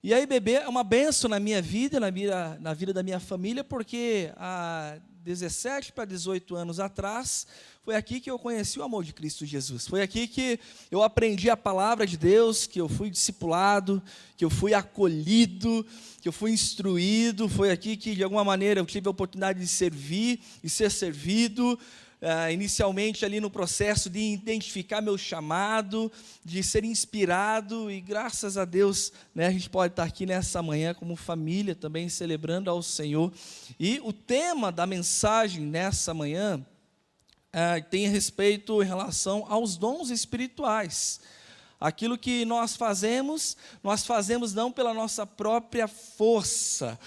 E a IBB é uma bênção na minha vida, na vida da minha família, porque há 17 para 18 anos atrás, foi aqui que eu conheci o amor de Cristo Jesus. Foi aqui que eu aprendi a palavra de Deus, que eu fui discipulado, que eu fui acolhido, que eu fui instruído. Foi aqui que, de alguma maneira, eu tive a oportunidade de servir e ser servido. Inicialmente ali no processo de identificar meu chamado, de ser inspirado, e graças a Deus, a gente pode estar aqui nessa manhã como família também celebrando ao Senhor. E o tema da mensagem nessa manhã tem respeito em relação aos dons espirituais. Aquilo que nós fazemos não pela nossa própria força.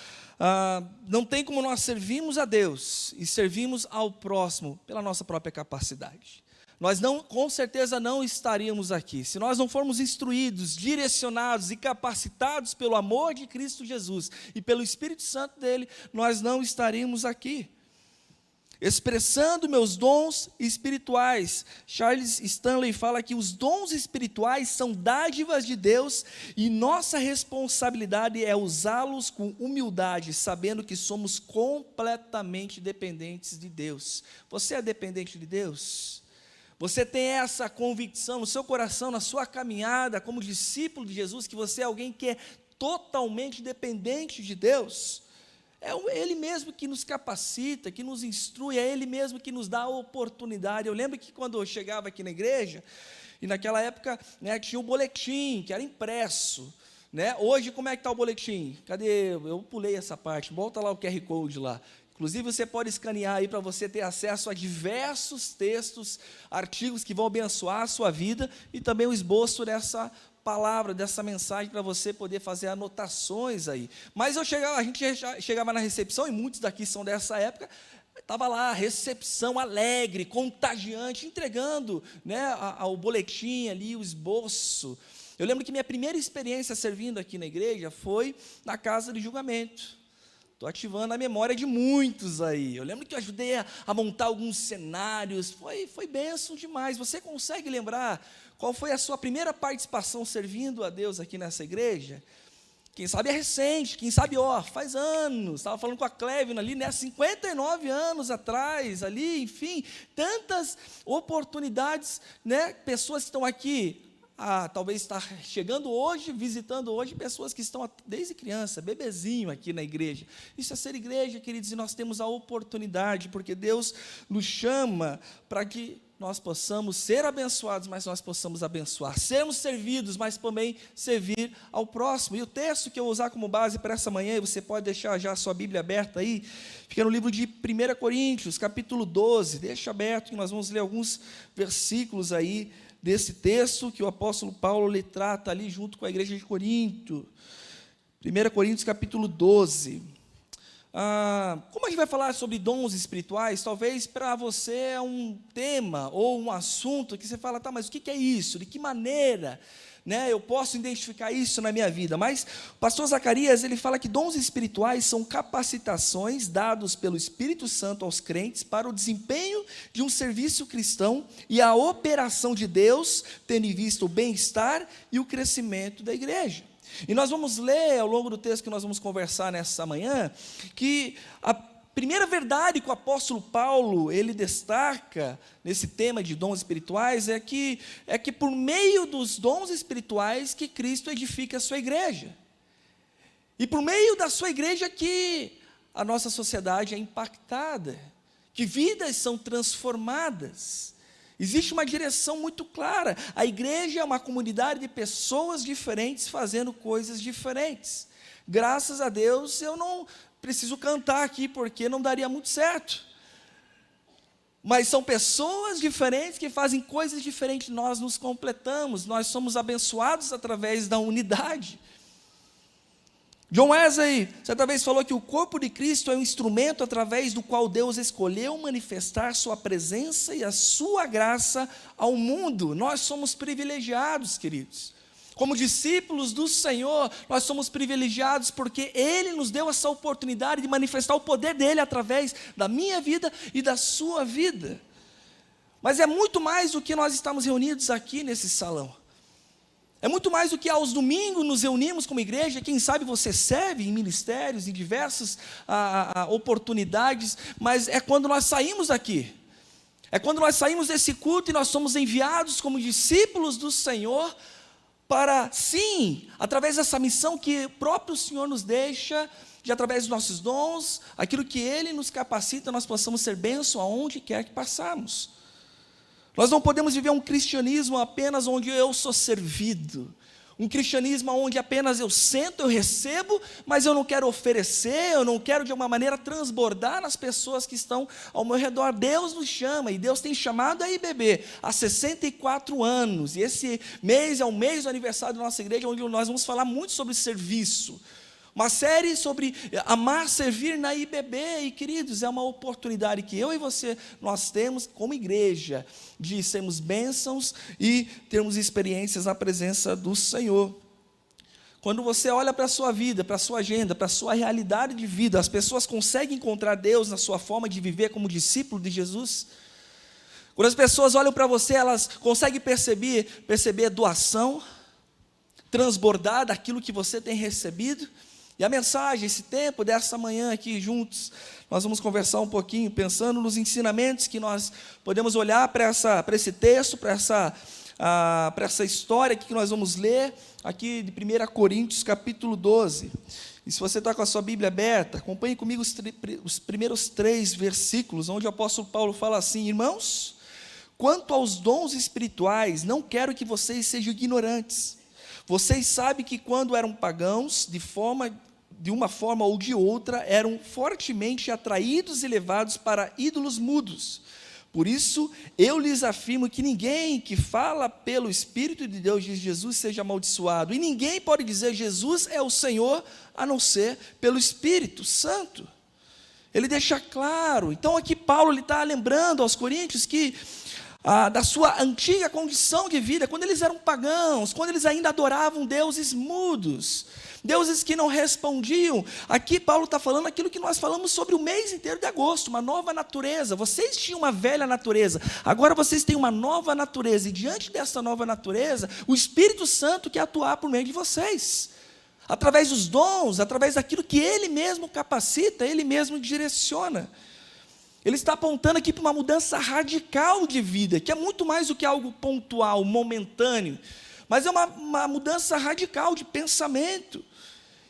Não tem como nós servirmos a Deus e servirmos ao próximo pela nossa própria capacidade. Nós com certeza não estaríamos aqui se nós não formos instruídos, direcionados e capacitados pelo amor de Cristo Jesus e pelo Espírito Santo dele. Nós não estaríamos aqui expressando meus dons espirituais. Charles Stanley fala que os dons espirituais são dádivas de Deus e nossa responsabilidade é usá-los com humildade, sabendo que somos completamente dependentes de Deus. Você é dependente de Deus? Você tem essa convicção no seu coração, na sua caminhada como discípulo de Jesus, que você é alguém que é totalmente dependente de Deus? É Ele mesmo que nos capacita, que nos instrui, é Ele mesmo que nos dá a oportunidade. Eu lembro que quando eu chegava aqui na igreja, e naquela época tinha o boletim, que era impresso. Hoje, como é que está o boletim? Cadê? Eu pulei essa parte, volta lá o QR Code lá. Inclusive, você pode escanear aí para você ter acesso a diversos textos, artigos que vão abençoar a sua vida, e também o esboço dessa palavra, dessa mensagem, para você poder fazer anotações aí. Mas a gente chegava na recepção, e muitos daqui são dessa época, estava lá, recepção alegre, contagiante, entregando o boletim ali, o esboço. Eu lembro que minha primeira experiência servindo aqui na igreja foi na casa de julgamento. Estou ativando a memória de muitos aí. Eu lembro que eu ajudei a montar alguns cenários, foi bênção demais. Você consegue lembrar qual foi a sua primeira participação servindo a Deus aqui nessa igreja? Quem sabe é recente, quem sabe, faz anos. Estava falando com a Clevina ali, 59 anos atrás, ali, enfim, tantas oportunidades, pessoas que estão aqui, talvez está chegando hoje, visitando hoje, pessoas que estão desde criança, bebezinho aqui na igreja. Isso é ser igreja, queridos, e nós temos a oportunidade, porque Deus nos chama para que nós possamos ser abençoados, mas nós possamos abençoar, sermos servidos, mas também servir ao próximo. E o texto que eu vou usar como base para essa manhã, e você pode deixar já a sua Bíblia aberta aí, fica no livro de 1 Coríntios, capítulo 12, deixa aberto, que nós vamos ler alguns versículos aí, desse texto que o apóstolo Paulo lhe trata ali junto com a igreja de Corinto. 1 Coríntios capítulo 12. Como a gente vai falar sobre dons espirituais, talvez para você é um tema ou um assunto que você fala, mas o que é isso? De que maneira eu posso identificar isso na minha vida? Mas o pastor Zacarias, ele fala que dons espirituais são capacitações dados pelo Espírito Santo aos crentes para o desempenho de um serviço cristão e a operação de Deus, tendo em vista o bem-estar e o crescimento da igreja. E nós vamos ler ao longo do texto que nós vamos conversar nessa manhã, que a primeira verdade que o apóstolo Paulo, ele destaca nesse tema de dons espirituais, é que por meio dos dons espirituais que Cristo edifica a sua igreja. E por meio da sua igreja que a nossa sociedade é impactada, que vidas são transformadas. Existe uma direção muito clara. A igreja é uma comunidade de pessoas diferentes fazendo coisas diferentes. Graças a Deus, eu não preciso cantar aqui, porque não daria muito certo. Mas são pessoas diferentes que fazem coisas diferentes, nós nos completamos, nós somos abençoados através da unidade. John Wesley, certa vez, falou que o corpo de Cristo é um instrumento através do qual Deus escolheu manifestar sua presença e a sua graça ao mundo. Nós somos privilegiados, queridos. Como discípulos do Senhor, nós somos privilegiados porque Ele nos deu essa oportunidade de manifestar o poder dEle através da minha vida e da sua vida. Mas é muito mais do que nós estamos reunidos aqui nesse salão. É muito mais do que aos domingos nos reunimos como igreja. Quem sabe você serve em ministérios, em diversas oportunidades, mas é quando nós saímos daqui. É quando nós saímos desse culto e nós somos enviados como discípulos do Senhor para, sim, através dessa missão que o próprio Senhor nos deixa, de através dos nossos dons, aquilo que Ele nos capacita, nós possamos ser bênção aonde quer que passarmos. Nós não podemos viver um cristianismo apenas onde eu sou servido, um cristianismo onde apenas eu sento, eu recebo, mas eu não quero oferecer, eu não quero de alguma maneira transbordar nas pessoas que estão ao meu redor. Deus nos chama, e Deus tem chamado a IBB há 64 anos, e esse mês é o mês do aniversário da nossa igreja, onde nós vamos falar muito sobre serviço. Uma série sobre amar, servir na IBB, e queridos, é uma oportunidade que eu e você, nós temos como igreja, de sermos bênçãos e termos experiências na presença do Senhor. Quando você olha para a sua vida, para a sua agenda, para a sua realidade de vida, as pessoas conseguem encontrar Deus na sua forma de viver como discípulo de Jesus? Quando as pessoas olham para você, elas conseguem perceber doação, transbordar daquilo que você tem recebido? E a mensagem, esse tempo dessa manhã aqui juntos, nós vamos conversar um pouquinho, pensando nos ensinamentos que nós podemos olhar para esse texto, para essa história aqui que nós vamos ler, aqui de 1 Coríntios capítulo 12. E se você está com a sua Bíblia aberta, acompanhe comigo os primeiros 3 versículos, onde o apóstolo Paulo fala assim: irmãos, quanto aos dons espirituais, não quero que vocês sejam ignorantes. Vocês sabem que quando eram pagãos, de uma forma ou de outra, eram fortemente atraídos e levados para ídolos mudos. Por isso, eu lhes afirmo que ninguém que fala pelo Espírito de Deus diz Jesus seja amaldiçoado. E ninguém pode dizer Jesus é o Senhor, a não ser pelo Espírito Santo. Ele deixa claro. Então aqui Paulo está lembrando aos coríntios que da sua antiga condição de vida, quando eles eram pagãos, quando eles ainda adoravam deuses mudos, deuses que não respondiam. Aqui Paulo está falando aquilo que nós falamos sobre o mês inteiro de agosto, uma nova natureza. Vocês tinham uma velha natureza, agora vocês têm uma nova natureza, e diante dessa nova natureza, o Espírito Santo quer atuar por meio de vocês, através dos dons, através daquilo que Ele mesmo capacita, Ele mesmo direciona. Ele está apontando aqui para uma mudança radical de vida, que é muito mais do que algo pontual, momentâneo, mas é uma mudança radical de pensamento.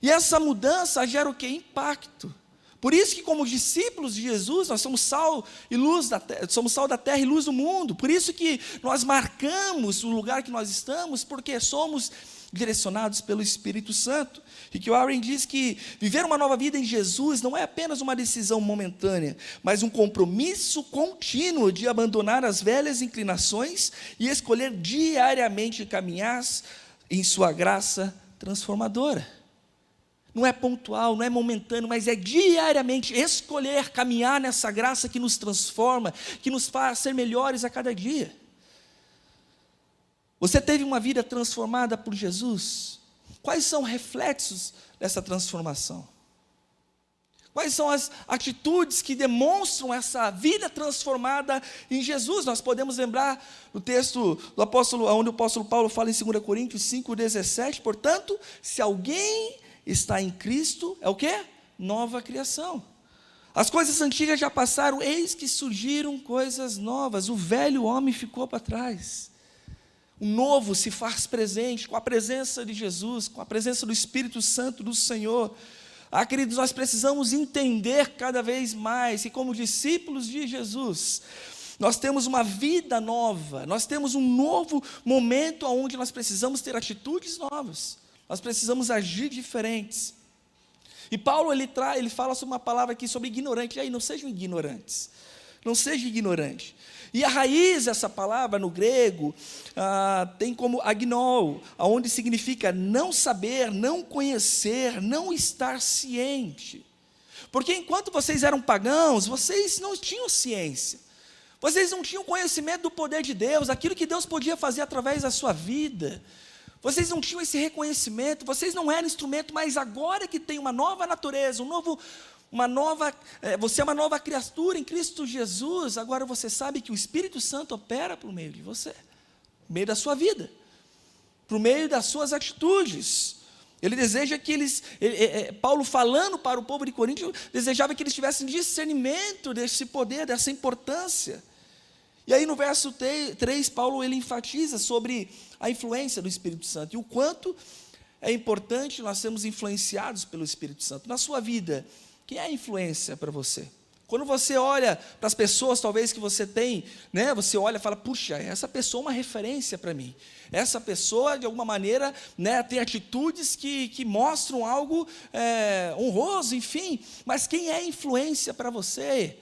E essa mudança gera o quê? Impacto. Por isso que, como discípulos de Jesus, nós somos sal e luz da terra, somos sal da terra e luz do mundo. Por isso que nós marcamos o lugar que nós estamos, porque somos direcionados pelo Espírito Santo. Rick Warren diz que viver uma nova vida em Jesus não é apenas uma decisão momentânea, mas um compromisso contínuo de abandonar as velhas inclinações e escolher diariamente caminhar em sua graça transformadora. Não é pontual, não é momentâneo, mas é diariamente escolher caminhar nessa graça que nos transforma, que nos faz ser melhores a cada dia. Você teve uma vida transformada por Jesus? Quais são os reflexos dessa transformação? Quais são as atitudes que demonstram essa vida transformada em Jesus? Nós podemos lembrar do texto do apóstolo, onde o apóstolo Paulo fala em 2 Coríntios 5,17, portanto, se alguém está em Cristo, é o quê? Nova criação. As coisas antigas já passaram, eis que surgiram coisas novas, o velho homem ficou para trás. O novo se faz presente com a presença de Jesus, com a presença do Espírito Santo do Senhor. Queridos, nós precisamos entender cada vez mais que, como discípulos de Jesus, nós temos uma vida nova, nós temos um novo momento onde nós precisamos ter atitudes novas, nós precisamos agir diferentes. E Paulo, ele fala sobre uma palavra aqui, sobre ignorante. E aí, não sejam ignorantes, não seja ignorante. E a raiz dessa palavra no grego tem como agnol, onde significa não saber, não conhecer, não estar ciente. Porque enquanto vocês eram pagãos, vocês não tinham ciência, vocês não tinham conhecimento do poder de Deus, aquilo que Deus podia fazer através da sua vida. Vocês não tinham esse reconhecimento, vocês não eram instrumento, mas agora que tem uma nova natureza, você é uma nova criatura em Cristo Jesus, agora você sabe que o Espírito Santo opera por meio de você, por meio da sua vida. por meio das suas atitudes. Ele deseja que Paulo falando para o povo de Corinto, desejava que eles tivessem discernimento desse poder, dessa importância. E aí no verso 3, Paulo ele enfatiza sobre a influência do Espírito Santo, e o quanto é importante nós sermos influenciados pelo Espírito Santo. Na sua vida, quem é a influência para você? Quando você olha para as pessoas, talvez, que você tem, né, você olha e fala, puxa, essa pessoa é uma referência para mim. Essa pessoa, de alguma maneira, né, tem atitudes que mostram algo honroso, enfim. Mas quem é influência para você?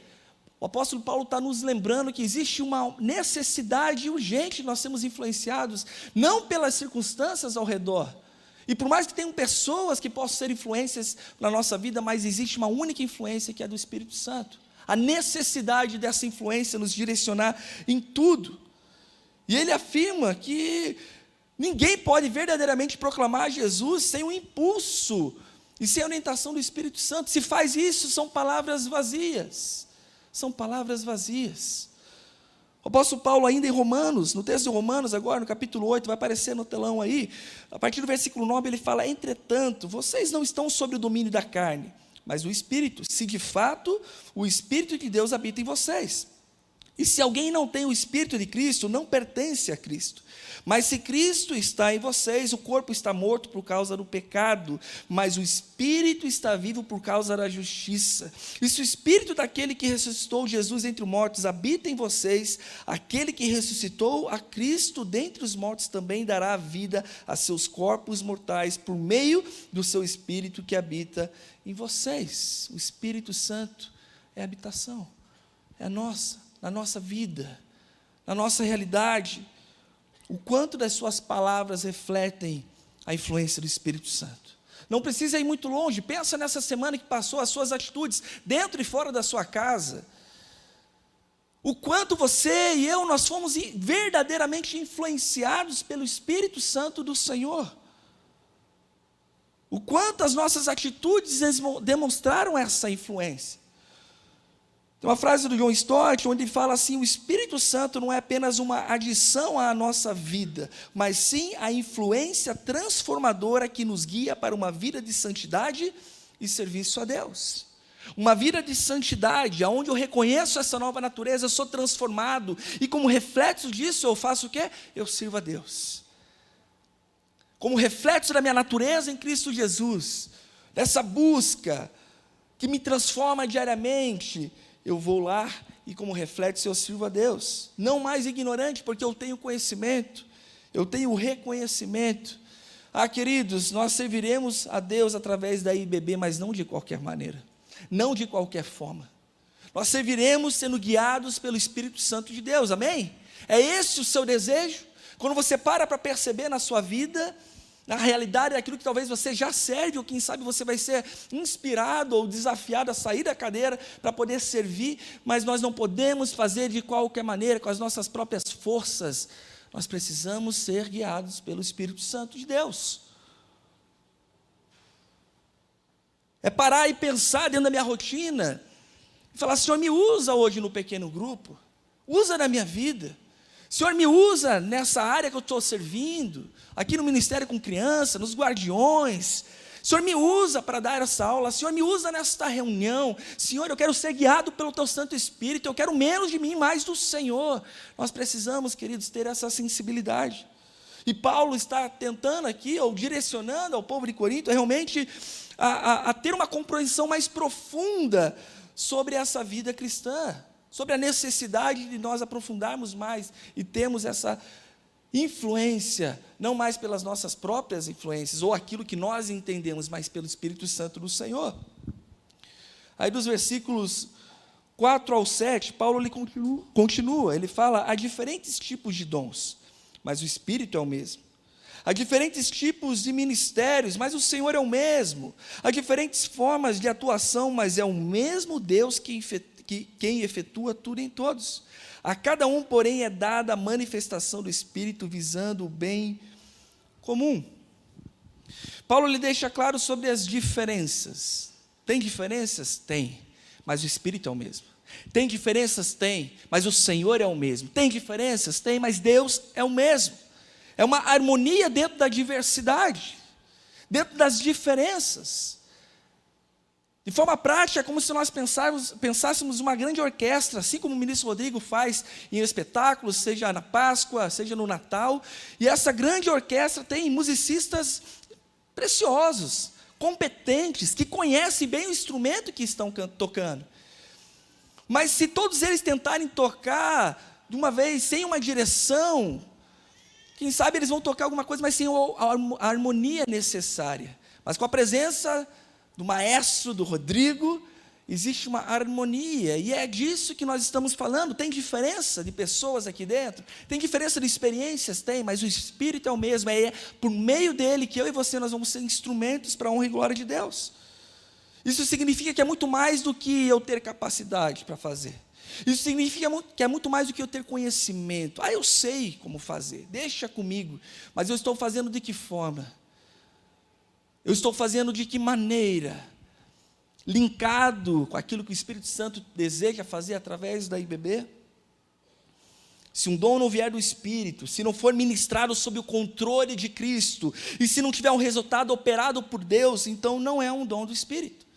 O apóstolo Paulo está nos lembrando que existe uma necessidade urgente de nós sermos influenciados, não pelas circunstâncias ao redor. E por mais que tenham pessoas que possam ser influências na nossa vida, mas existe uma única influência, que é do Espírito Santo. A necessidade dessa influência nos direcionar em tudo. E ele afirma que ninguém pode verdadeiramente proclamar Jesus sem o impulso e sem a orientação do Espírito Santo. Se faz isso, são palavras vazias. São palavras vazias. O apóstolo Paulo, ainda em Romanos, no texto de Romanos, agora no capítulo 8, vai aparecer no telão aí, a partir do versículo 9, ele fala, entretanto, vocês não estão sob o domínio da carne, mas do Espírito, se de fato o Espírito de Deus habita em vocês. E se alguém não tem o Espírito de Cristo, não pertence a Cristo. Mas se Cristo está em vocês, o corpo está morto por causa do pecado, mas o Espírito está vivo por causa da justiça. E se o Espírito daquele que ressuscitou Jesus entre os mortos habita em vocês, aquele que ressuscitou a Cristo dentre os mortos também dará vida a seus corpos mortais, por meio do seu Espírito que habita em vocês. O Espírito Santo é a habitação, é na nossa vida, na nossa realidade. O quanto das suas palavras refletem a influência do Espírito Santo. Não precisa ir muito longe, pensa nessa semana que passou, as suas atitudes, dentro e fora da sua casa. O quanto você e eu, nós fomos verdadeiramente influenciados pelo Espírito Santo do Senhor. O quanto as nossas atitudes demonstraram essa influência. Tem uma frase do John Stott, onde ele fala assim, o Espírito Santo não é apenas uma adição à nossa vida, mas sim a influência transformadora que nos guia para uma vida de santidade e serviço a Deus. Uma vida de santidade, onde eu reconheço essa nova natureza, eu sou transformado, e como reflexo disso, eu faço o quê? Eu sirvo a Deus. Como reflexo da minha natureza em Cristo Jesus, dessa busca que me transforma diariamente, eu vou lá e como reflexo eu sirvo a Deus. Não mais ignorante, porque eu tenho conhecimento, eu tenho reconhecimento. Queridos, nós serviremos a Deus através da IBB, mas não de qualquer maneira, não de qualquer forma. Nós serviremos sendo guiados pelo Espírito Santo de Deus, amém? É esse o seu desejo? Quando você para perceber na sua vida, na realidade daquilo que talvez você já serve, ou quem sabe você vai ser inspirado ou desafiado a sair da cadeira para poder servir, mas nós não podemos fazer de qualquer maneira, com as nossas próprias forças. Nós precisamos ser guiados pelo Espírito Santo de Deus. É parar e pensar dentro da minha rotina, e falar, Senhor, me usa hoje no pequeno grupo, usa na minha vida. Senhor, me usa nessa área que eu estou servindo, aqui no ministério com criança, nos guardiões. Senhor, me usa para dar essa aula. Senhor, me usa nesta reunião. Senhor, eu quero ser guiado pelo Teu Santo Espírito. Eu quero menos de mim, mais do Senhor. Nós precisamos, queridos, ter essa sensibilidade. E Paulo está tentando aqui, ou direcionando ao povo de Corinto, realmente a ter uma compreensão mais profunda sobre essa vida cristã, sobre a necessidade de nós aprofundarmos mais e termos essa influência, não mais pelas nossas próprias influências, ou aquilo que nós entendemos, mas pelo Espírito Santo do Senhor. Aí dos versículos 4 ao 7, Paulo ele continua, ele fala, há diferentes tipos de dons, mas o Espírito é o mesmo. Há diferentes tipos de ministérios, mas o Senhor é o mesmo. Há diferentes formas de atuação, mas é o mesmo Deus quem efetua tudo em todos. A cada um, porém, é dada a manifestação do Espírito, visando o bem comum. Paulo lhe deixa claro sobre as diferenças. Tem diferenças? Tem, mas o Espírito é o mesmo. Tem diferenças? Tem, mas o Senhor é o mesmo. Tem diferenças? Tem, mas Deus é o mesmo. É uma harmonia dentro da diversidade, dentro das diferenças. De forma prática, é como se nós pensássemos uma grande orquestra, assim como o ministro Rodrigo faz em espetáculos, seja na Páscoa, seja no Natal. E essa grande orquestra tem musicistas preciosos, competentes, que conhecem bem o instrumento que estão tocando. Mas se todos eles tentarem tocar de uma vez, sem uma direção, quem sabe eles vão tocar alguma coisa, mas sem a harmonia necessária. Mas com a presença do maestro, do Rodrigo, existe uma harmonia, e é disso que nós estamos falando. Tem diferença de pessoas aqui dentro, tem diferença de experiências, tem, mas o Espírito é o mesmo, é por meio dele que eu e você nós vamos ser instrumentos para a honra e glória de Deus. Isso significa que é muito mais do que eu ter capacidade para fazer. Isso significa que é muito mais do que eu ter conhecimento. Eu sei como fazer, deixa comigo, mas eu estou fazendo de que forma? Eu estou fazendo de que maneira? Linkado com aquilo que o Espírito Santo deseja fazer através da IBB? Se um dom não vier do Espírito, se não for ministrado sob o controle de Cristo, e se não tiver um resultado operado por Deus, então não é um dom do Espírito.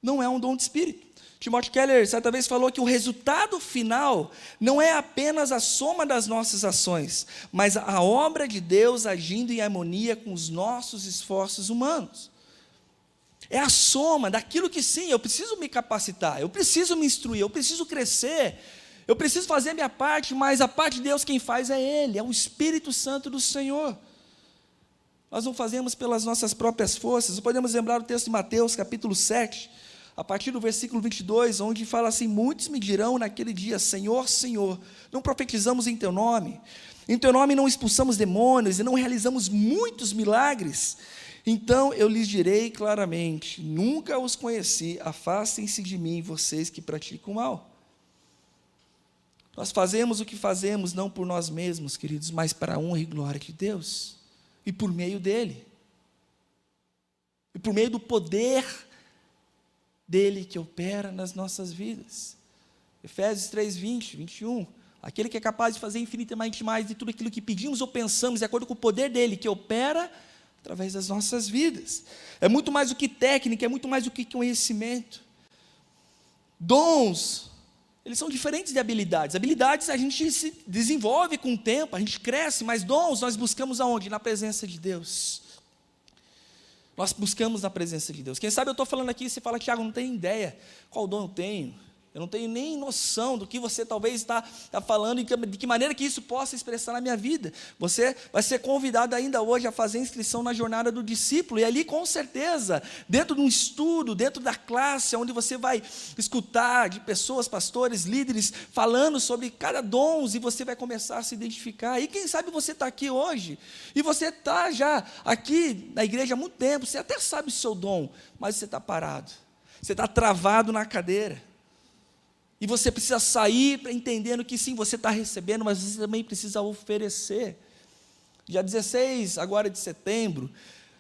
Não é um dom do Espírito. Timothy Keller certa vez falou que o resultado final não é apenas a soma das nossas ações, mas a obra de Deus agindo em harmonia com os nossos esforços humanos. É a soma daquilo que sim, eu preciso me capacitar, eu preciso me instruir, eu preciso crescer, eu preciso fazer a minha parte, mas a parte de Deus quem faz é Ele, é o Espírito Santo do Senhor. Nós não fazemos pelas nossas próprias forças. Podemos lembrar o texto de Mateus capítulo 7, a partir do versículo 22, onde fala assim: muitos me dirão naquele dia, Senhor, Senhor, não profetizamos em Teu nome não expulsamos demônios, e não realizamos muitos milagres? Então eu lhes direi claramente, nunca os conheci, afastem-se de mim, vocês que praticam o mal. Nós fazemos o que fazemos, não por nós mesmos, queridos, mas para a honra e glória de Deus, e por meio dEle, e por meio do poder dele que opera nas nossas vidas. Efésios 3, 20, 21, aquele que é capaz de fazer infinitamente mais de tudo aquilo que pedimos ou pensamos, de acordo com o poder dele, que opera através das nossas vidas. É muito mais do que técnica, é muito mais do que conhecimento. Dons, eles são diferentes de habilidades. Habilidades a gente se desenvolve com o tempo, a gente cresce, mas dons nós buscamos aonde? Na presença de Deus. Nós buscamos na presença de Deus. Quem sabe eu estou falando aqui e você fala, Tiago, não tenho ideia qual dom eu tenho. Eu não tenho nem noção do que você talvez está falando e de que maneira que isso possa expressar na minha vida. Você vai ser convidado ainda hoje a fazer inscrição na jornada do discípulo. E ali, com certeza, dentro de um estudo, dentro da classe, onde você vai escutar de pessoas, pastores, líderes, falando sobre cada dom, e você vai começar a se identificar. E quem sabe você está aqui hoje, e você está já aqui na igreja há muito tempo, você até sabe o seu dom, mas você está parado, você está travado na cadeira. E você precisa sair entendendo que sim, você está recebendo, mas você também precisa oferecer. Dia 16 agora de setembro,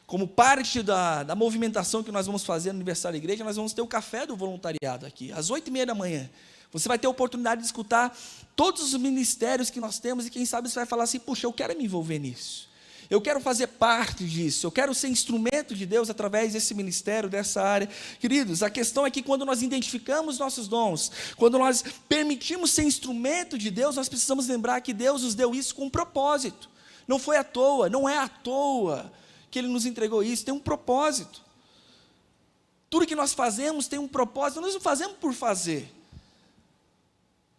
como parte da movimentação que nós vamos fazer no aniversário da igreja, nós vamos ter o café do voluntariado aqui, às 8h30 da manhã. Você vai ter a oportunidade de escutar todos os ministérios que nós temos, e quem sabe você vai falar assim, puxa, eu quero me envolver nisso. Eu quero fazer parte disso, eu quero ser instrumento de Deus através desse ministério, dessa área. Queridos, a questão é que quando nós identificamos nossos dons, quando nós permitimos ser instrumento de Deus, nós precisamos lembrar que Deus nos deu isso com um propósito. Não foi à toa, não é à toa que Ele nos entregou isso, tem um propósito. Tudo que nós fazemos tem um propósito, nós não fazemos por fazer.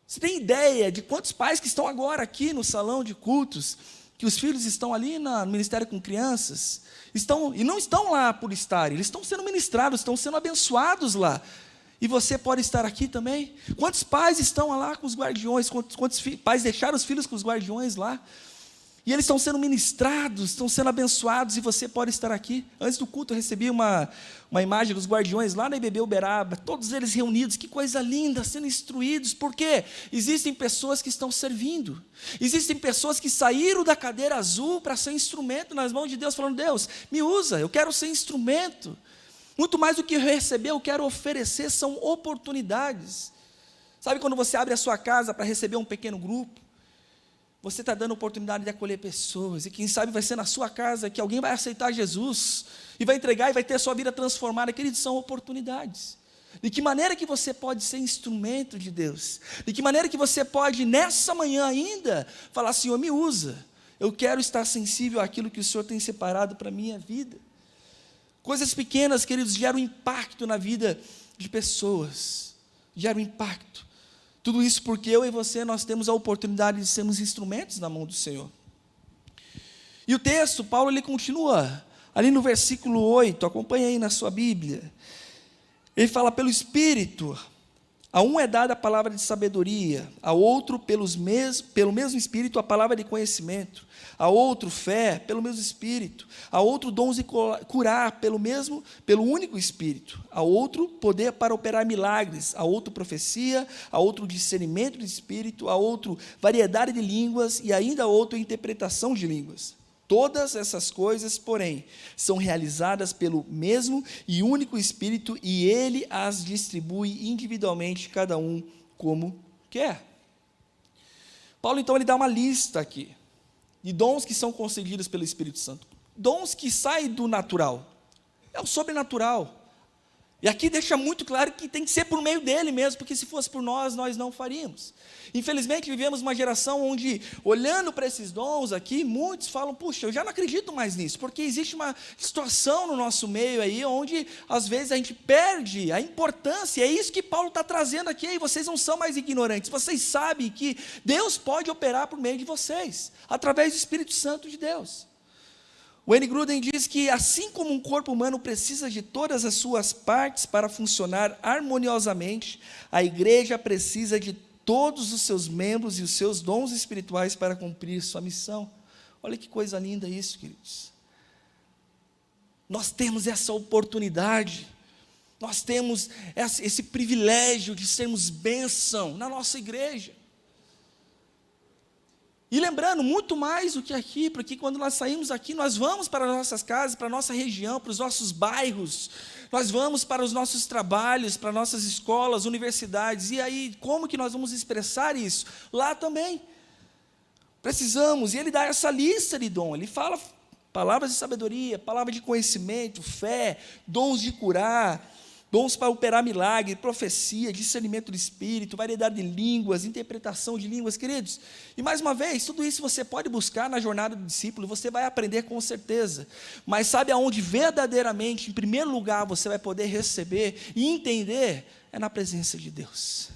Você tem ideia de quantos pais que estão agora aqui no salão de cultos, que os filhos estão ali no ministério com crianças, e não estão lá por estarem, eles estão sendo ministrados, estão sendo abençoados lá, e você pode estar aqui também? Quantos pais estão lá com os guardiões, quantos pais deixaram os filhos com os guardiões lá, e eles estão sendo ministrados, estão sendo abençoados, e você pode estar aqui? Antes do culto eu recebi uma imagem dos guardiões lá na IBB Uberaba, todos eles reunidos, que coisa linda, sendo instruídos. Por quê? Existem pessoas que estão servindo, existem pessoas que saíram da cadeira azul para ser instrumento nas mãos de Deus, falando, Deus, me usa, eu quero ser instrumento. Muito mais do que receber, eu quero oferecer, são oportunidades. Sabe quando você abre a sua casa para receber um pequeno grupo? Você está dando oportunidade de acolher pessoas, e quem sabe vai ser na sua casa que alguém vai aceitar Jesus, e vai entregar e vai ter a sua vida transformada. Queridos, são oportunidades. De que maneira que você pode ser instrumento de Deus? De que maneira que você pode, nessa manhã ainda, falar: Senhor, me usa, eu quero estar sensível àquilo que o Senhor tem separado para a minha vida. Coisas pequenas, queridos, geram impacto na vida de pessoas, geram impacto. Tudo isso porque eu e você, nós temos a oportunidade de sermos instrumentos na mão do Senhor. E o texto, Paulo, ele continua, ali no versículo 8, acompanha aí na sua Bíblia. Ele fala: pelo Espírito, a um é dada a palavra de sabedoria, a outro pelo mesmo Espírito a palavra de conhecimento, a outro fé pelo mesmo Espírito, a outro dons de curar pelo único Espírito, a outro poder para operar milagres, a outro profecia, a outro discernimento de Espírito, a outro variedade de línguas e ainda a outro interpretação de línguas. Todas essas coisas, porém, são realizadas pelo mesmo e único Espírito, e Ele as distribui individualmente, cada um como quer. Paulo, então, ele dá uma lista aqui, de dons que são concedidos pelo Espírito Santo. Dons que saem do natural, é o sobrenatural. E aqui deixa muito claro que tem que ser por meio dele mesmo, porque se fosse por nós, nós não faríamos. Infelizmente, vivemos uma geração onde, olhando para esses dons aqui, muitos falam: puxa, eu já não acredito mais nisso, porque existe uma situação no nosso meio aí, onde às vezes a gente perde a importância. É isso que Paulo está trazendo aqui. E vocês não são mais ignorantes, vocês sabem que Deus pode operar por meio de vocês, através do Espírito Santo de Deus. O Wayne Grudem diz que, assim como um corpo humano precisa de todas as suas partes para funcionar harmoniosamente, a igreja precisa de todos os seus membros e os seus dons espirituais para cumprir sua missão. Olha que coisa linda isso, queridos. Nós temos essa oportunidade, nós temos esse privilégio de sermos bênção na nossa igreja. E lembrando, muito mais do que aqui, porque quando nós saímos aqui, nós vamos para as nossas casas, para a nossa região, para os nossos bairros, nós vamos para os nossos trabalhos, para nossas escolas, universidades, e aí, como que nós vamos expressar isso? Lá também. Precisamos, e ele dá essa lista de dom, ele fala palavras de sabedoria, palavra de conhecimento, fé, dons de curar, dons para operar milagre, profecia, discernimento de espírito, variedade de línguas, interpretação de línguas, queridos. E mais uma vez, tudo isso você pode buscar na jornada do discípulo, você vai aprender com certeza. Mas sabe aonde verdadeiramente, em primeiro lugar, você vai poder receber e entender? É na presença de Deus.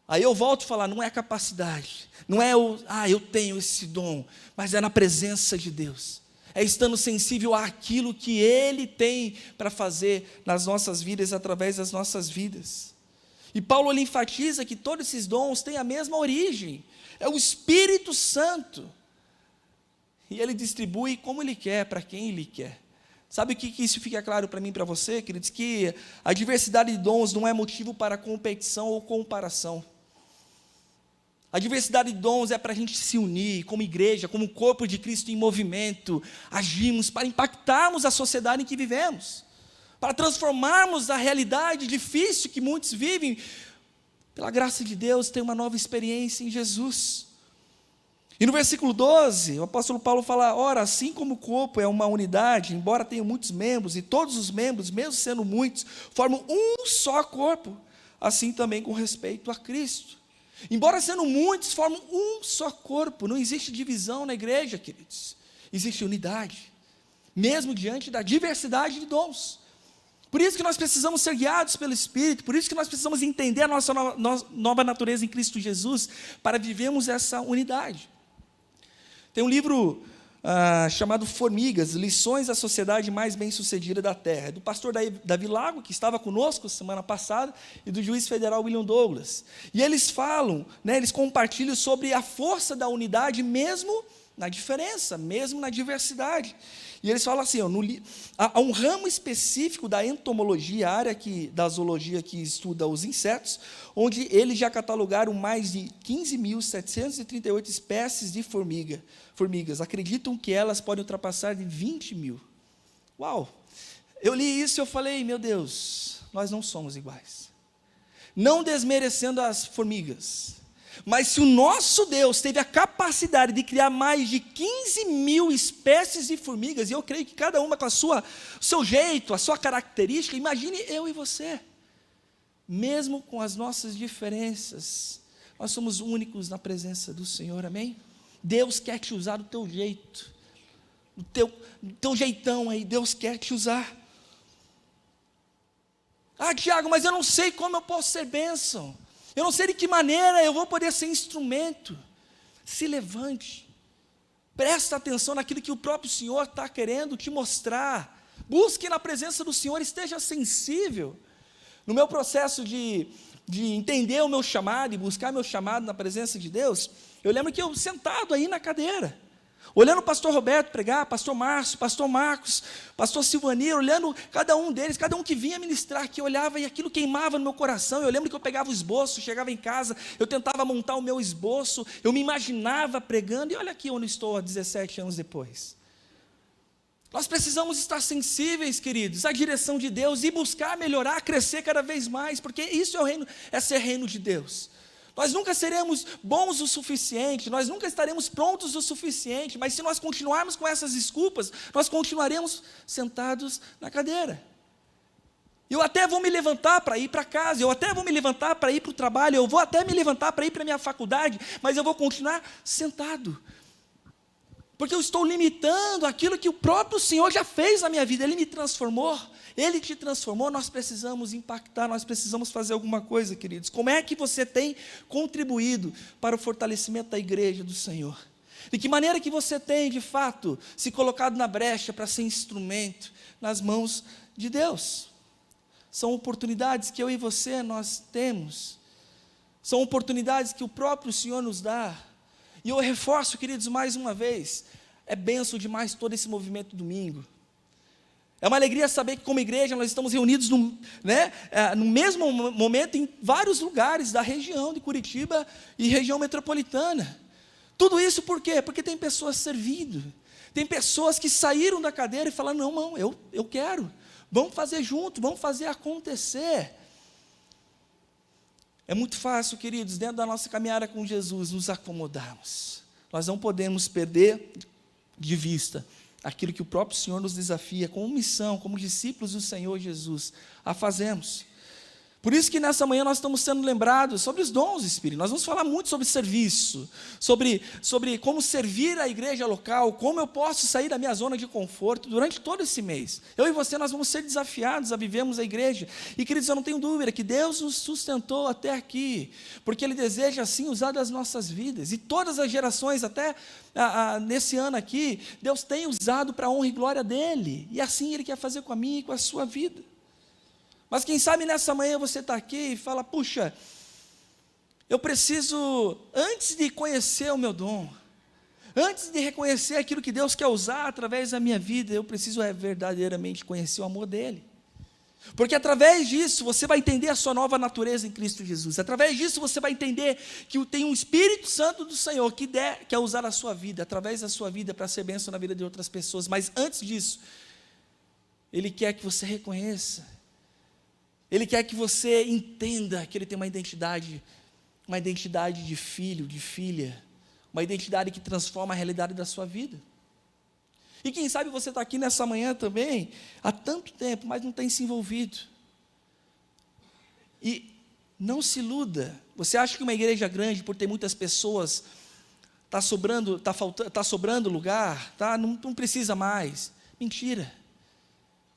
Aí eu volto a falar, não é a capacidade, não é eu tenho esse dom, mas é na presença de Deus. É estando sensível àquilo que Ele tem para fazer nas nossas vidas, através das nossas vidas. E Paulo ele enfatiza que todos esses dons têm a mesma origem, é o Espírito Santo. E Ele distribui como Ele quer, para quem Ele quer. Sabe o que isso fica claro para mim e para você, queridos? Que a diversidade de dons não é motivo para competição ou comparação. A diversidade de dons é para a gente se unir como igreja, como corpo de Cristo em movimento, agimos para impactarmos a sociedade em que vivemos, para transformarmos a realidade difícil que muitos vivem, pela graça de Deus, ter uma nova experiência em Jesus. E no versículo 12, o apóstolo Paulo fala: ora, assim como o corpo é uma unidade, embora tenha muitos membros, e todos os membros, mesmo sendo muitos, formam um só corpo, assim também com respeito a Cristo. Embora sendo muitos, formam um só corpo. Não existe divisão na igreja, queridos. Existe unidade, mesmo diante da diversidade de dons. Por isso que nós precisamos ser guiados pelo Espírito, por isso que nós precisamos entender a nossa nova natureza em Cristo Jesus, para vivermos essa unidade. Tem um livro chamado Formigas, Lições da Sociedade Mais Bem-Sucedida da Terra, do pastor Davi Lago, que estava conosco semana passada, e do juiz federal William Douglas. E eles falam, eles compartilham sobre a força da unidade, mesmo na diferença, mesmo na diversidade. E eles falam assim, há um ramo específico da entomologia, a área da zoologia que estuda os insetos, onde eles já catalogaram mais de 15.738 espécies de formigas. Acreditam que elas podem ultrapassar de 20 mil. Uau! Eu li isso e eu falei, meu Deus, nós não somos iguais. Não desmerecendo as formigas, Mas se o nosso Deus teve a capacidade de criar mais de 15 mil espécies de formigas, e eu creio que cada uma com o seu jeito, a sua característica, imagine eu e você. Mesmo com as nossas diferenças, nós somos únicos na presença do Senhor, amém? Deus quer te usar do teu jeito, do teu jeitão aí, Deus quer te usar. Ah, Tiago, mas eu não sei como eu posso ser bênção. Eu não sei de que maneira eu vou poder ser instrumento. Se levante. Presta atenção naquilo que o próprio Senhor está querendo te mostrar. Busque na presença do Senhor, esteja sensível. No meu processo de entender o meu chamado e buscar meu chamado na presença de Deus, eu lembro que eu sentado aí na cadeira, olhando o pastor Roberto pregar, pastor Márcio, pastor Marcos, pastor Silvanir, olhando cada um deles, cada um que vinha ministrar aqui, eu olhava e aquilo queimava no meu coração. Eu lembro que eu pegava o esboço, chegava em casa, eu tentava montar o meu esboço, eu me imaginava pregando, e olha aqui onde estou há 17 anos depois. Nós precisamos estar sensíveis, queridos, à direção de Deus e buscar melhorar, crescer cada vez mais, porque isso é o reino, é ser reino de Deus. Nós nunca seremos bons o suficiente, nós nunca estaremos prontos o suficiente, mas se nós continuarmos com essas desculpas, nós continuaremos sentados na cadeira. Eu até vou me levantar para ir para casa, eu até vou me levantar para ir para o trabalho, eu vou até me levantar para ir para a minha faculdade, mas eu vou continuar sentado. Porque eu estou limitando aquilo que o próprio Senhor já fez na minha vida. Ele me transformou, Ele te transformou. Nós precisamos impactar, nós precisamos fazer alguma coisa, queridos. Como é que você tem contribuído para o fortalecimento da igreja do Senhor? De que maneira que você tem, de fato, se colocado na brecha para ser instrumento nas mãos de Deus? São oportunidades que eu e você nós temos. São oportunidades que o próprio Senhor nos dá. E eu reforço, queridos, mais uma vez, é bênção demais todo esse movimento domingo. É uma alegria saber que como igreja nós estamos reunidos no mesmo momento em vários lugares da região de Curitiba e região metropolitana. Tudo isso por quê? Porque tem pessoas servindo, tem pessoas que saíram da cadeira e falaram, não, eu quero, vamos fazer junto, vamos fazer acontecer. É muito fácil, queridos, dentro da nossa caminhada com Jesus, nos acomodarmos. Nós não podemos perder de vista aquilo que o próprio Senhor nos desafia, como missão, como discípulos do Senhor Jesus, a fazermos. Por isso que nessa manhã nós estamos sendo lembrados sobre os dons do Espírito. Nós vamos falar muito sobre serviço, sobre como servir a igreja local, como eu posso sair da minha zona de conforto durante todo esse mês. Eu e você, nós vamos ser desafiados a vivermos a igreja. E, queridos, eu não tenho dúvida que Deus nos sustentou até aqui, porque Ele deseja, assim, usar das nossas vidas. E todas as gerações, até nesse ano aqui, Deus tem usado para a honra e glória dEle. E assim Ele quer fazer com a minha e com a sua vida. Mas quem sabe nessa manhã você está aqui e fala, puxa, eu preciso, antes de conhecer o meu dom, antes de reconhecer aquilo que Deus quer usar através da minha vida, eu preciso verdadeiramente conhecer o amor dEle. Porque através disso você vai entender a sua nova natureza em Cristo Jesus. Através disso você vai entender que tem um Espírito Santo do Senhor que quer usar a sua vida, através da sua vida, para ser bênção na vida de outras pessoas. Mas antes disso, Ele quer que você reconheça, Ele quer que você entenda que Ele tem uma identidade de filho, de filha, uma identidade que transforma a realidade da sua vida. E quem sabe você está aqui nessa manhã também, há tanto tempo, mas não tem se envolvido. E não se iluda. Você acha que uma igreja grande, por ter muitas pessoas, está sobrando lugar, não precisa mais. Mentira.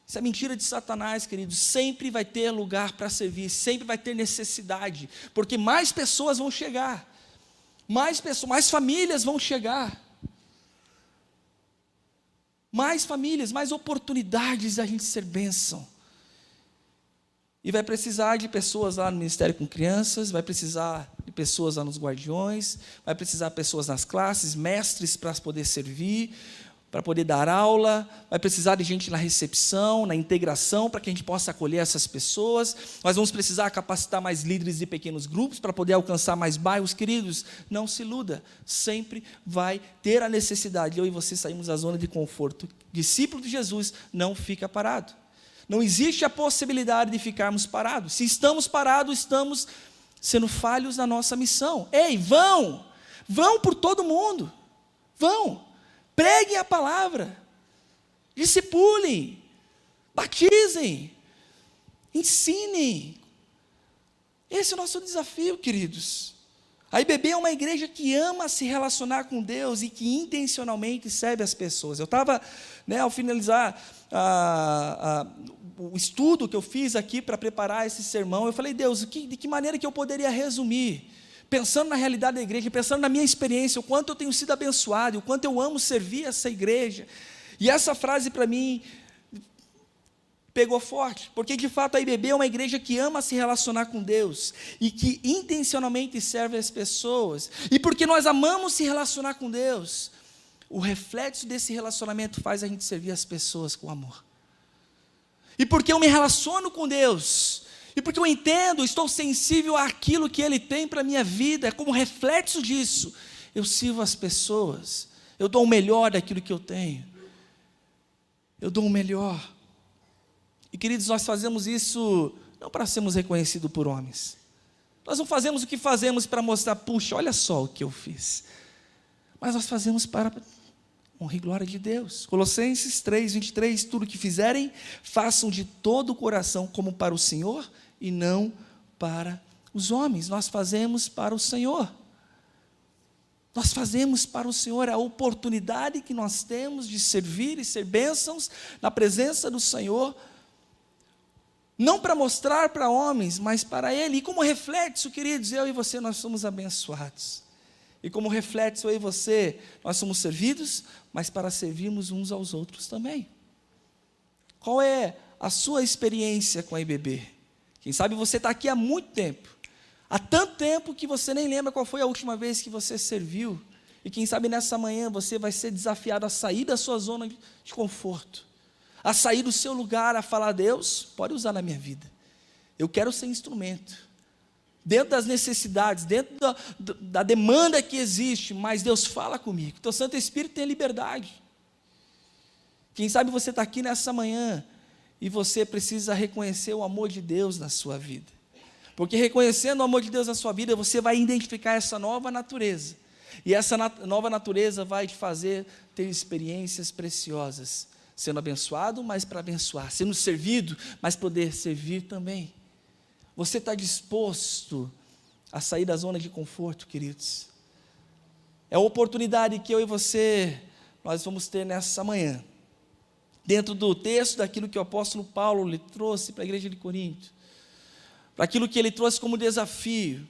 Isso é mentira de Satanás, queridos. Sempre vai ter lugar para servir, sempre vai ter necessidade, porque mais pessoas vão chegar, mais famílias vão chegar, mais famílias, mais oportunidades de a gente ser bênção. E vai precisar de pessoas lá no Ministério com Crianças, vai precisar de pessoas lá nos Guardiões, vai precisar de pessoas nas classes, mestres para poder servir, para poder dar aula, vai precisar de gente na recepção, na integração, para que a gente possa acolher essas pessoas. Nós vamos precisar capacitar mais líderes de pequenos grupos, para poder alcançar mais bairros. Queridos, não se iluda, sempre vai ter a necessidade. Eu e você saímos da zona de conforto. Discípulo de Jesus não fica parado. Não existe a possibilidade de ficarmos parados. Se estamos parados, estamos sendo falhos na nossa missão. Ei, vão por todo mundo, preguem a palavra, discipulem, batizem, ensinem. Esse é o nosso desafio, queridos. A IBB é uma igreja que ama se relacionar com Deus e que intencionalmente serve as pessoas. Eu estava, ao finalizar o estudo que eu fiz aqui para preparar esse sermão, eu falei, Deus, de que maneira que eu poderia resumir, pensando na realidade da igreja, pensando na minha experiência, o quanto eu tenho sido abençoado, o quanto eu amo servir essa igreja. E essa frase para mim pegou forte, porque de fato a IBB é uma igreja que ama se relacionar com Deus e que intencionalmente serve as pessoas, e porque nós amamos se relacionar com Deus, o reflexo desse relacionamento faz a gente servir as pessoas com amor. E porque eu me relaciono com Deus, e porque eu entendo, estou sensível àquilo que Ele tem para a minha vida, como reflexo disso, eu sirvo as pessoas, eu dou o melhor daquilo que eu tenho, eu dou o melhor. E queridos, nós fazemos isso não para sermos reconhecidos por homens. Nós não fazemos o que fazemos para mostrar, puxa, olha só o que eu fiz. Mas nós fazemos para honra e glória de Deus. Colossenses 3:23, tudo que fizerem, façam de todo o coração como para o Senhor e não para os homens. Nós fazemos para o Senhor. Nós fazemos para o Senhor. A oportunidade que nós temos de servir e ser bênçãos na presença do Senhor, não para mostrar para homens, mas para Ele. E como reflexo, queridos, eu e você, nós somos abençoados. E como reflexo, eu e você, nós somos servidos, mas para servirmos uns aos outros também. Qual é a sua experiência com a IBB? Quem sabe você está aqui há muito tempo. Há tanto tempo que você nem lembra qual foi a última vez que você serviu. E quem sabe nessa manhã você vai ser desafiado a sair da sua zona de conforto, a sair do seu lugar, a falar, Deus, pode usar na minha vida. Eu quero ser instrumento. Dentro das necessidades, dentro da demanda que existe, mas Deus fala comigo. Então o Santo Espírito tem liberdade. Quem sabe você está aqui nessa manhã e você precisa reconhecer o amor de Deus na sua vida. Porque reconhecendo o amor de Deus na sua vida, você vai identificar essa nova natureza. E essa nova natureza vai te fazer ter experiências preciosas. Sendo abençoado, mas para abençoar. Sendo servido, mas poder servir também. Você está disposto a sair da zona de conforto, queridos? É a oportunidade que eu e você, nós vamos ter nessa manhã. Dentro do texto, daquilo que o apóstolo Paulo lhe trouxe para a igreja de Corinto. Para aquilo que ele trouxe como desafio.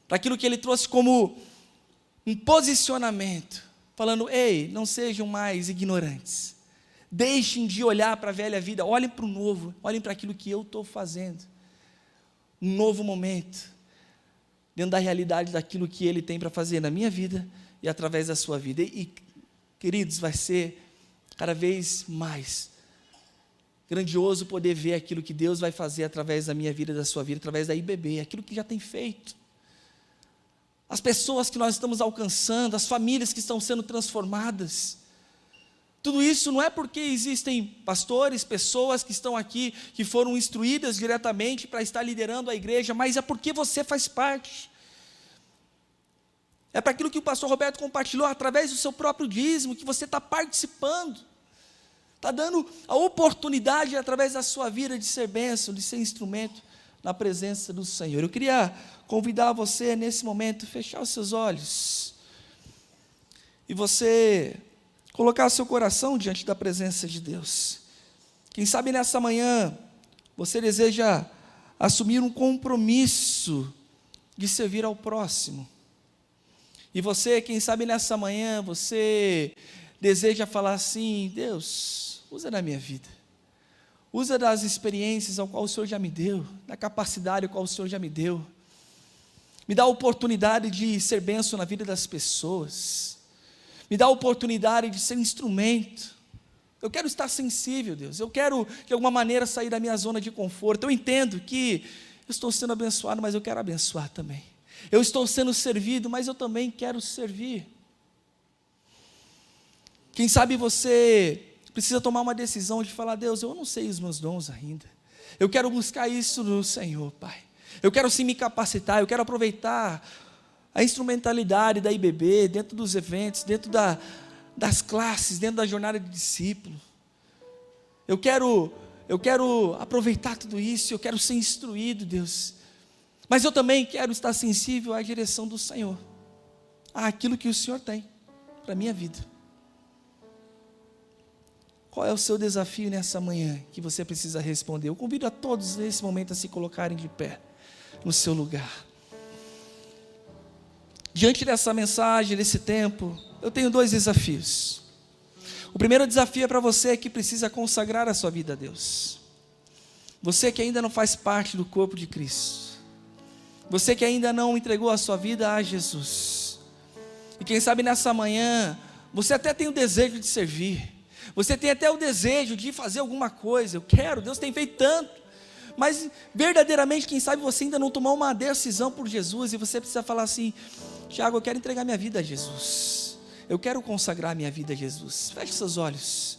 Para aquilo que ele trouxe como um posicionamento. Falando, ei, não sejam mais ignorantes. Deixem de olhar para a velha vida, olhem para o novo, olhem para aquilo que eu estou fazendo. Um novo momento, dentro da realidade daquilo que Ele tem para fazer na minha vida e através da sua vida. E, queridos, vai ser cada vez mais grandioso poder ver aquilo que Deus vai fazer através da minha vida, da sua vida, através da IBB, aquilo que já tem feito. As pessoas que nós estamos alcançando, as famílias que estão sendo transformadas. Tudo isso não é porque existem pastores, pessoas que estão aqui, que foram instruídas diretamente para estar liderando a igreja, mas é porque você faz parte. É para aquilo que o pastor Roberto compartilhou, através do seu próprio dízimo, que você está participando. Está dando a oportunidade, através da sua vida, de ser bênção, de ser instrumento na presença do Senhor. Eu queria convidar você, nesse momento, a fechar os seus olhos. E você colocar o seu coração diante da presença de Deus. Quem sabe nessa manhã, você deseja assumir um compromisso de servir ao próximo. E você, quem sabe nessa manhã, você deseja falar assim, Deus, usa na minha vida. Usa das experiências ao qual o Senhor já me deu, da capacidade ao qual o Senhor já me deu. Me dá a oportunidade de ser bênção na vida das pessoas. Me dá a oportunidade de ser instrumento. Eu quero estar sensível, Deus. Eu quero, de alguma maneira, sair da minha zona de conforto. Eu entendo que eu estou sendo abençoado, mas eu quero abençoar também. Eu estou sendo servido, mas eu também quero servir. Quem sabe você precisa tomar uma decisão de falar, Deus, eu não sei os meus dons ainda. Eu quero buscar isso no Senhor, Pai. Eu quero sim me capacitar, eu quero aproveitar a instrumentalidade da IBB, dentro dos eventos, dentro das classes, dentro da jornada de discípulo. Eu quero aproveitar tudo isso, eu quero ser instruído, Deus. Mas eu também quero estar sensível à direção do Senhor, àquilo que o Senhor tem para a minha vida. Qual é o seu desafio nessa manhã que você precisa responder? Eu convido a todos nesse momento a se colocarem de pé no seu lugar. Diante dessa mensagem, desse tempo, eu tenho 2 desafios. O primeiro desafio é para você que precisa consagrar a sua vida a Deus. Você que ainda não faz parte do corpo de Cristo. Você que ainda não entregou a sua vida a Jesus. E quem sabe nessa manhã, você até tem o desejo de servir. Você tem até o desejo de fazer alguma coisa. Eu quero, Deus tem feito tanto. Mas verdadeiramente, quem sabe você ainda não tomou uma decisão por Jesus. E você precisa falar assim: Tiago, eu quero entregar minha vida a Jesus. Eu quero consagrar minha vida a Jesus. Feche seus olhos.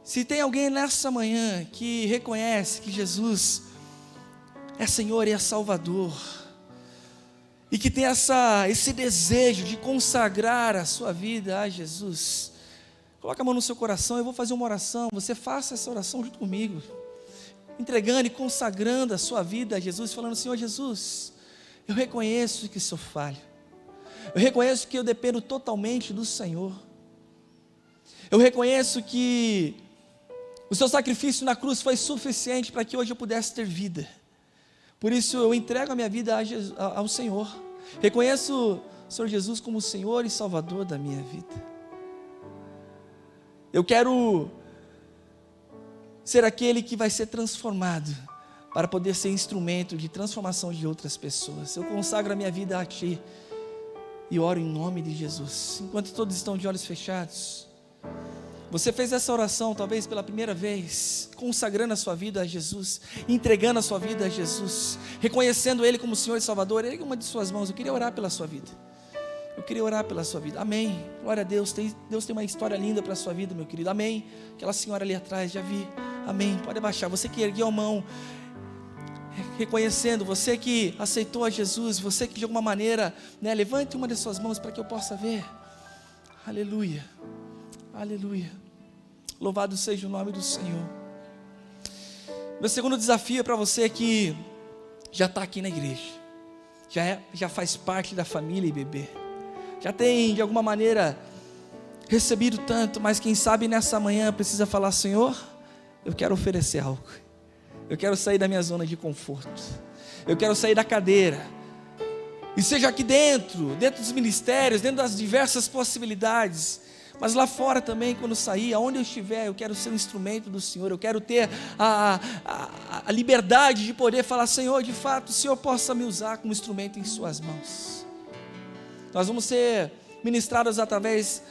Se tem alguém nessa manhã que reconhece que Jesus é Senhor e é Salvador, e que tem esse desejo de consagrar a sua vida a Jesus, coloca a mão no seu coração. Eu vou fazer uma oração, você faça essa oração junto comigo, entregando e consagrando a sua vida a Jesus, falando: Senhor Jesus, eu reconheço que sou falho, eu reconheço que eu dependo totalmente do Senhor, eu reconheço que o seu sacrifício na cruz foi suficiente para que hoje eu pudesse ter vida. Por isso eu entrego a minha vida ao Senhor. Reconheço o Senhor Jesus como o Senhor e Salvador da minha vida. Eu quero ser aquele que vai ser transformado para poder ser instrumento de transformação de outras pessoas. Eu consagro a minha vida a Ti e oro em nome de Jesus. Enquanto todos estão de olhos fechados, você fez essa oração talvez pela primeira vez, consagrando a sua vida a Jesus, entregando a sua vida a Jesus, reconhecendo Ele como Senhor e Salvador. Ergue uma de suas mãos. Eu queria orar pela sua vida. Eu queria orar pela sua vida. Amém. Glória a Deus. Deus tem uma história linda para a sua vida, meu querido. Amém. Aquela senhora ali atrás, já vi. Amém. Pode abaixar. Você que ergueu a mão, reconhecendo, você que aceitou a Jesus, você que de alguma maneira, levante uma de suas mãos para que eu possa ver. Aleluia. Aleluia. Louvado seja o nome do Senhor. Meu segundo desafio é para você que já está aqui na igreja, já faz parte da família IBB, já tem de alguma maneira recebido tanto, mas quem sabe nessa manhã precisa falar: Senhor, eu quero oferecer algo, eu quero sair da minha zona de conforto, eu quero sair da cadeira, e seja aqui dentro dos ministérios, dentro das diversas possibilidades, mas lá fora também, quando sair, aonde eu estiver, eu quero ser um instrumento do Senhor. Eu quero ter a liberdade de poder falar: Senhor, de fato, o Senhor possa me usar como instrumento em suas mãos. Nós vamos ser ministrados através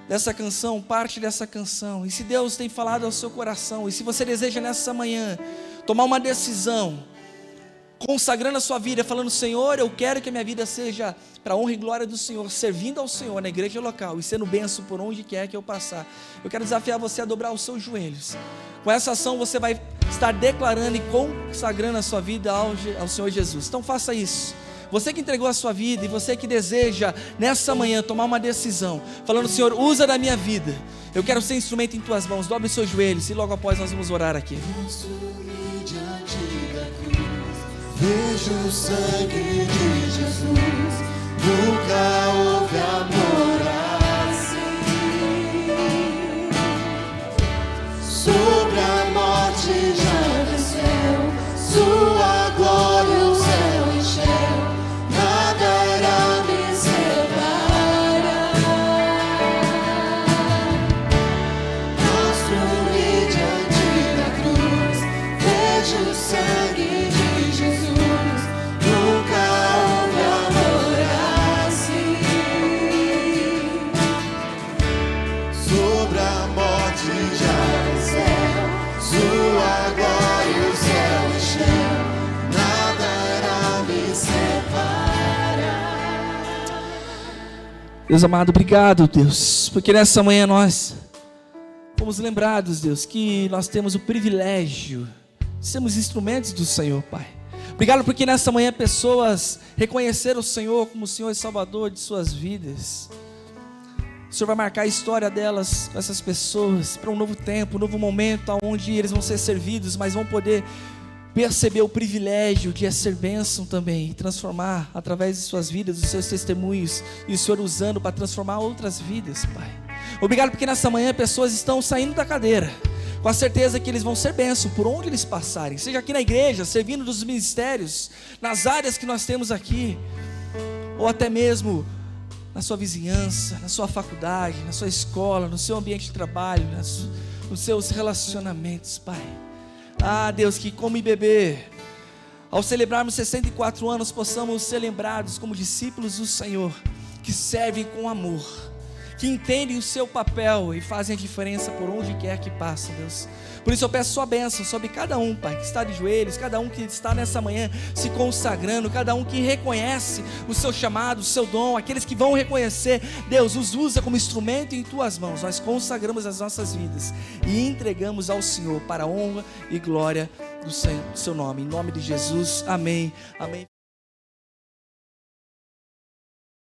dessa canção, parte dessa canção. E se Deus tem falado ao seu coração, e se você deseja nessa manhã tomar uma decisão, consagrando a sua vida, falando: Senhor, eu quero que a minha vida seja para a honra e glória do Senhor, servindo ao Senhor na igreja local e sendo bênção por onde quer que eu passar. Eu quero desafiar você a dobrar os seus joelhos. Com essa ação você vai estar declarando e consagrando a sua vida ao Senhor Jesus. Então faça isso. Você que entregou a sua vida e você que deseja nessa manhã tomar uma decisão, falando: Senhor, usa da minha vida, eu quero ser instrumento em tuas mãos. Dobre os seus joelhos e logo após nós vamos orar aqui. Vejo o sangue de Jesus, nunca houve amor assim. Sobre a morte já venceu, sua glória o céu encheu, nada irá me separar. Mostro-me diante da cruz, vejo o sangue de Jesus. Deus amado, obrigado, Deus, porque nessa manhã nós fomos lembrados, Deus, que nós temos o privilégio sermos instrumentos do Senhor, Pai. Obrigado porque nessa manhã pessoas reconheceram o Senhor como o Senhor e Salvador de suas vidas. O Senhor vai marcar a história delas, com essas pessoas, para um novo tempo, um novo momento, onde eles vão ser servidos, mas vão poder perceber o privilégio de ser bênção também, e transformar através de suas vidas, dos seus testemunhos, e o Senhor usando para transformar outras vidas, Pai. Obrigado porque nessa manhã pessoas estão saindo da cadeira, com a certeza que eles vão ser bênção por onde eles passarem, seja aqui na igreja, servindo dos ministérios, nas áreas que nós temos aqui, ou até mesmo na sua vizinhança, na sua faculdade, na sua escola, no seu ambiente de trabalho, nos seus relacionamentos, Pai. Ah, Deus, que como IBB, ao celebrarmos 64 anos, possamos ser lembrados como discípulos do Senhor, que servem com amor, que entendem o seu papel e fazem a diferença por onde quer que passam, Deus. Por isso eu peço sua bênção sobre cada um, Pai, que está de joelhos, cada um que está nessa manhã se consagrando, cada um que reconhece o seu chamado, o seu dom, aqueles que vão reconhecer, Deus, os usa como instrumento em tuas mãos. Nós consagramos as nossas vidas e entregamos ao Senhor para a honra e glória do seu nome. Em nome de Jesus, amém. Amém.